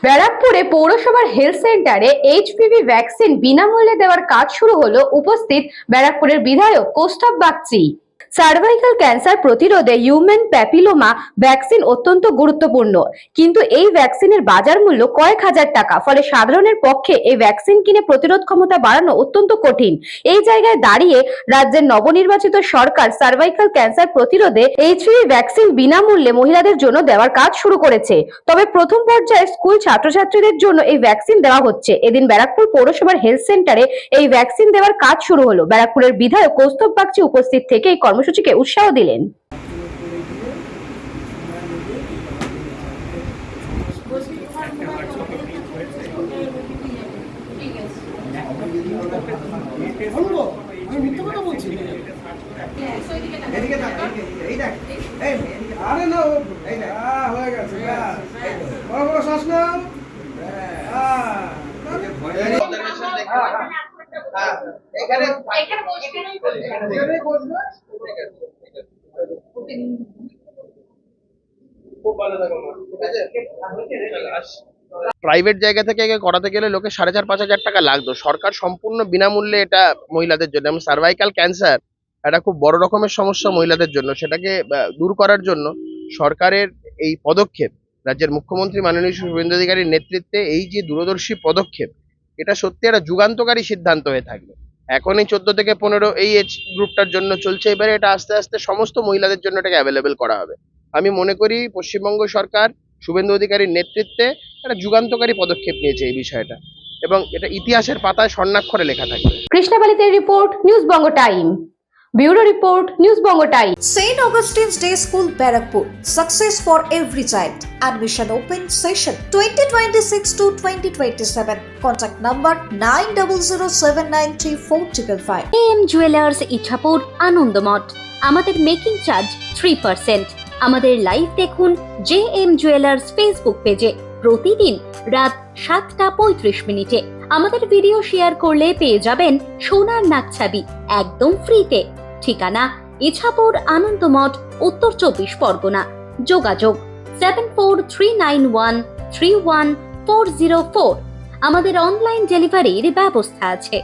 ব্যারাকপুরে পৌরসভার হেলথ সেন্টারে এইচপিভি ভ্যাকসিন বিনামূল্যে দেওয়ার কাজ শুরু হলো। উপস্থিত ব্যারাকপুরের বিধায়ক কৌস্তব বাগচি। সার্ভাইকাল ক্যান্সার প্রতিরোধে হিউম্যান প্যাপিলোমা ভ্যাকসিন অত্যন্ত গুরুত্বপূর্ণ, কিন্তু এই ভ্যাকসিনের বাজার মূল্য কয়েক হাজার টাকা। ফলে সাধারণের পক্ষে এই ভ্যাকসিন কিনে প্রতিরোধ ক্ষমতা বাড়ানো অত্যন্ত কঠিন। এই জায়গায় দাঁড়িয়ে রাজ্যের নবনির্বাচিত সরকার সার্ভাইকাল ক্যান্সার প্রতিরোধে এইচপিভি ভ্যাকসিন বিনামূল্যে মহিলাদের জন্য দেওয়ার কাজ শুরু করেছে। তবে প্রথম পর্যায়ে স্কুল ছাত্রছাত্রীদের জন্য এই ভ্যাকসিন দেওয়া হচ্ছে। এদিন ব্যারাকপুর পৌরসভার হেলথ সেন্টারে এই ভ্যাকসিন দেওয়ার কাজ শুরু হলো। ব্যারাকপুরের বিধায়ক কৌস্তব বাগচি উপস্থিত থেকে এই কর্মসূচিকে উৎসাহ দিলেন। প্রাইভেট জায়গা থেকে করাতে গেলে লোকে 4,500-5,000 টাকা লাগতো। সরকার সম্পূর্ণ বিনামূল্যে এটা মহিলাদের জন্য, এবং সার্ভাইকাল ক্যান্সার একটা খুব বড় রকমের সমস্যা মহিলাদের জন্য, সেটাকে দূর করার জন্য সরকারের এই পদক্ষেপ, রাজ্যের মুখ্যমন্ত্রী মাননীয় শুভেন্দু অধিকারীর নেতৃত্বে এই যে দূরদর্শী পদক্ষেপ, এটা সত্যি একটা যুগান্তকারী সিদ্ধান্ত হয়ে থাকবে। এখন এই 14 থেকে 15 এই এজ গ্রুপটার জন্য চলছে, এবারে এটা আস্তে আস্তে সমস্ত মহিলাদের জন্য এটাকে অ্যাভেলেবেল করা হবে। আমি মনে করি পশ্চিমবঙ্গ সরকার শুভেন্দু অধিকারীর নেতৃত্বে একটা যুগান্তকারী পদক্ষেপ নিয়েছে এই বিষয়টা, এবং এটা ইতিহাসের পাতায় স্বর্ণাক্ষরে লেখা থাকবে। কৃষ্ণাবালিতের report, news Banga time. Bureau report, news Banga time. St. Augustine's Day School, Barakpur. Success for every child. Admission open session 2026 to 2027. Contact number 9007934555. AM jewellers Ichhapur, Anandamath. আমাদের মেকিং চার্জ 3%। আমাদের লাইভ দেখুন JM জুয়েলার্স ফেসবুক পেজে প্রতিদিন রাত 7:35 আমাদের video share করলে পেয়ে যাবেন সোনার নাকছাবি একদম ফ্রিতে। ঠিকানা ইছাপুর, আনন্দমঠ, উত্তর 24 পরগনা। যোগাযোগ 7439131404। আমাদের অনলাইন ডেলিভারির ব্যবস্থা আছে।